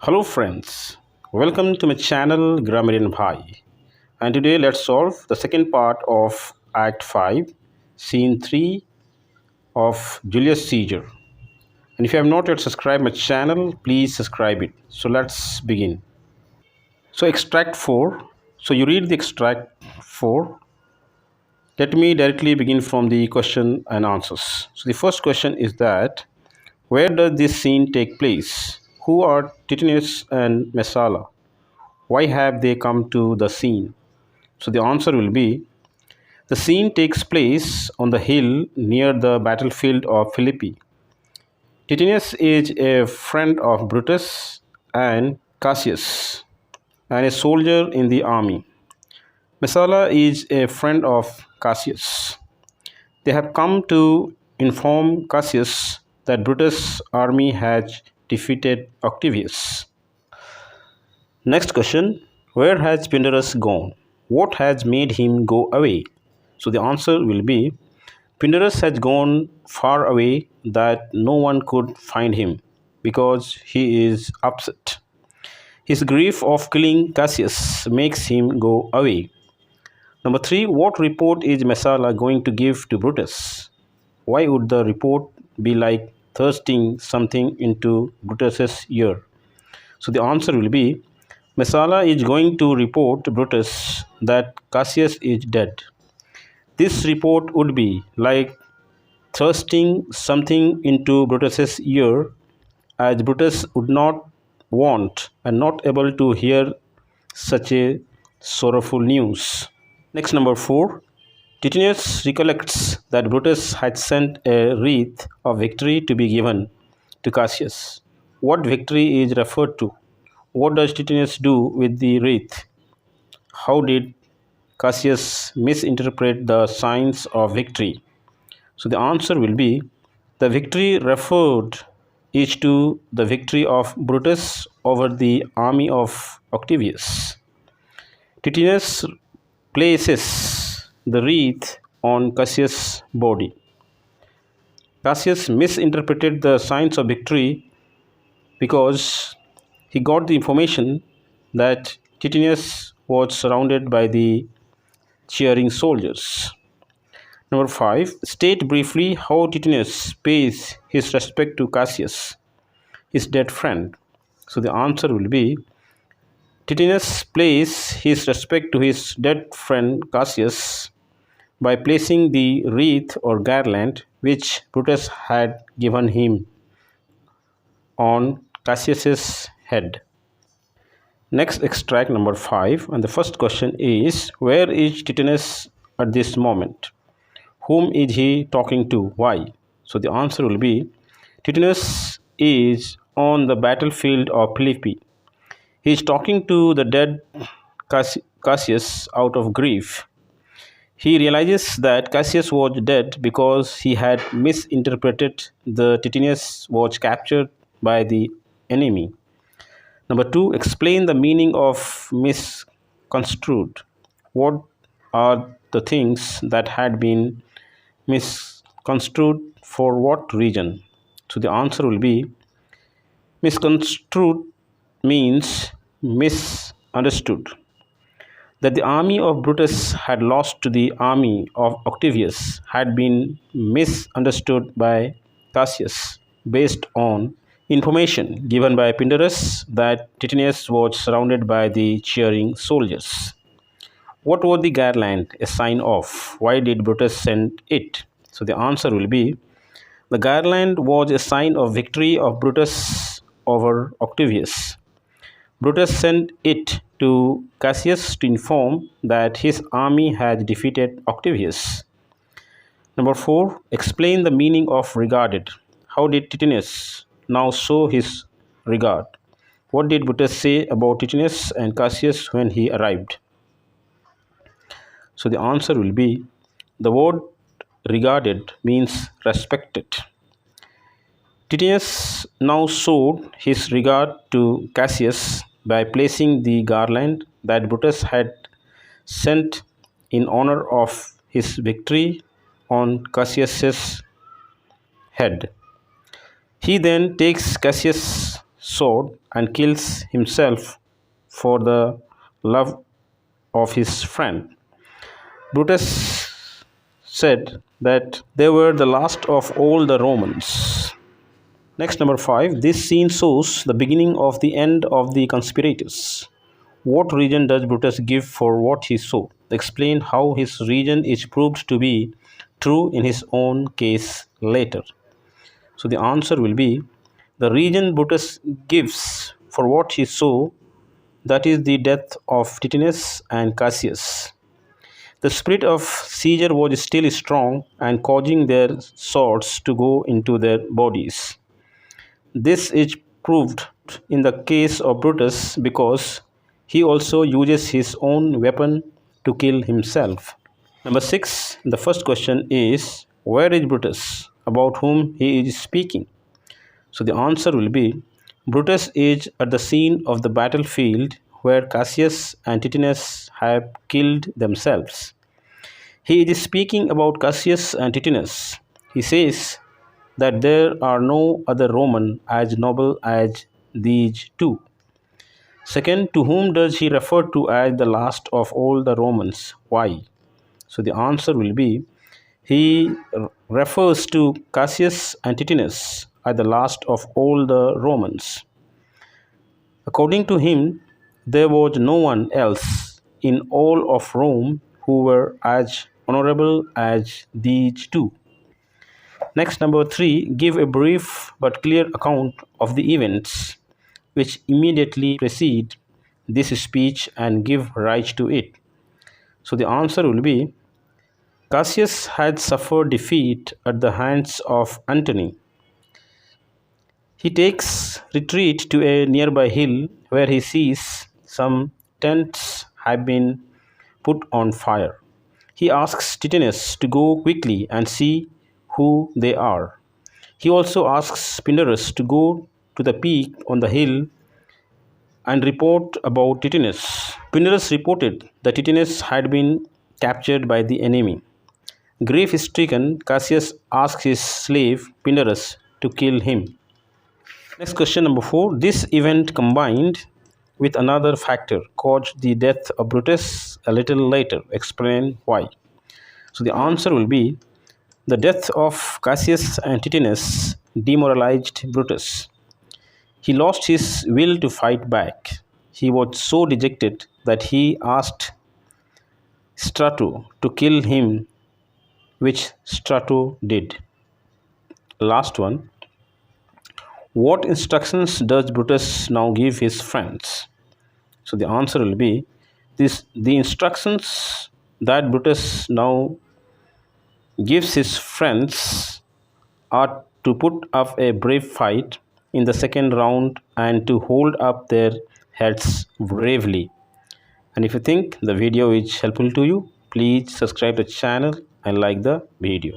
Hello friends, welcome to my channel Grammarian Bhai, and today let's solve the second part of Act 5, Scene 3 of Julius Caesar. And if you have not yet subscribed my channel, please subscribe it. So let's begin. So extract 4. So you read the extract 4. Let me directly begin from the question and answers. So the first question is that where does this scene take place? Who are Titinius and Messala? Why have they come to the scene? So the answer will be the scene takes place on the hill near the battlefield of Philippi. Titinius is a friend of Brutus and Cassius and a soldier in the army. Messala is a friend of Cassius. They have come to inform Cassius that Brutus' army has defeated Octavius. Next question, where has Pindarus gone? What has made him go away? So the answer will be Pindarus has gone far away that no one could find him because he is upset. His grief of killing Cassius makes him go away. Number 3, what report is Messala going to give to Brutus? Why would the report be like thrusting something into Brutus's ear? So the answer will be Messala is going to report to Brutus that Cassius is dead. This report would be like thrusting something into Brutus's ear, as Brutus would not want and not able to hear such a sorrowful news. Next, number 4. Titinius recollects that Brutus had sent a wreath of victory to be given to Cassius. What victory is referred to? What does Titinius do with the wreath? How did Cassius misinterpret the signs of victory? So the answer will be the victory referred is to the victory of Brutus over the army of Octavius. Titinius places the wreath on Cassius' body. Cassius misinterpreted the signs of victory because he got the information that Titinius was surrounded by the cheering soldiers. Number 5. State briefly how Titinius pays his respect to Cassius, his dead friend. So the answer will be Titinius pays his respect to his dead friend Cassius by placing the wreath or garland which Brutus had given him on Cassius's head. Next, extract number 5, and the first question is where is Titinius at this moment? Whom is he talking to? Why? So the answer will be Titinius is on the battlefield of Philippi. He is talking to the dead Cassius out of grief. He realizes that Cassius was dead because he had misinterpreted the Titinius was captured by the enemy. Number 2, explain the meaning of misconstrued. What are the things that had been misconstrued for what reason? So the answer will be misconstrued means misunderstood. That the army of Brutus had lost to the army of Octavius had been misunderstood by Cassius based on information given by Pindarus that Titinius was surrounded by the cheering soldiers. What was the garland a sign of? Why did Brutus send it? So the answer will be the garland was a sign of victory of Brutus over Octavius. Brutus sent it to Cassius to inform that his army had defeated Octavius. Number 4, explain the meaning of regarded. How did Titinius now show his regard? What did Brutus say about Titinius and Cassius when he arrived? So the answer will be the word regarded means respected. Titinius now showed his regard to Cassius by placing the garland that Brutus had sent in honor of his victory on Cassius's head. He then takes Cassius' sword and kills himself for the love of his friend. Brutus said that they were the last of all the Romans. Next, number 5. This scene shows the beginning of the end of the conspirators. What reason does Brutus give for what he saw? Explain how his reason is proved to be true in his own case later. So the answer will be the reason Brutus gives for what he saw, that is the death of Titus and Cassius. The spirit of seizure was still strong and causing their swords to go into their bodies. This is proved in the case of Brutus because he also uses his own weapon to kill himself. Number 6, the first question is, where is Brutus, about whom he is speaking? So the answer will be, Brutus is at the scene of the battlefield where Cassius and Titus have killed themselves. He is speaking about Cassius and Titus. He says that there are no other Roman as noble as these two. Second, to whom does he refer to as the last of all the Romans? Why? So the answer will be, he refers to Cassius and Titus as the last of all the Romans. According to him, there was no one else in all of Rome who were as honorable as these two. Next, number 3, give a brief but clear account of the events which immediately precede this speech and give rise to it. So the answer will be, Cassius had suffered defeat at the hands of Antony. He takes retreat to a nearby hill where he sees some tents have been put on fire. He asks Titus to go quickly and see who they are. He also asks Pindarus to go to the peak on the hill and report about Titus. Pindarus reported that Titus had been captured by the enemy. Grief-stricken, Cassius asks his slave Pindarus to kill him. Next question, number 4. This event combined with another factor caused the death of Brutus a little later. Explain why. So the answer will be, the death of Cassius and Titus demoralized Brutus. He lost his will to fight back. He was so dejected that he asked Strato to kill him, which Strato did. Last one. What instructions does Brutus now give his friends? So the answer will be, the instructions that Brutus now gives his friends are to put up a brave fight in the second round and to hold up their heads bravely. And if you think the video is helpful to you, please subscribe the channel and like the video.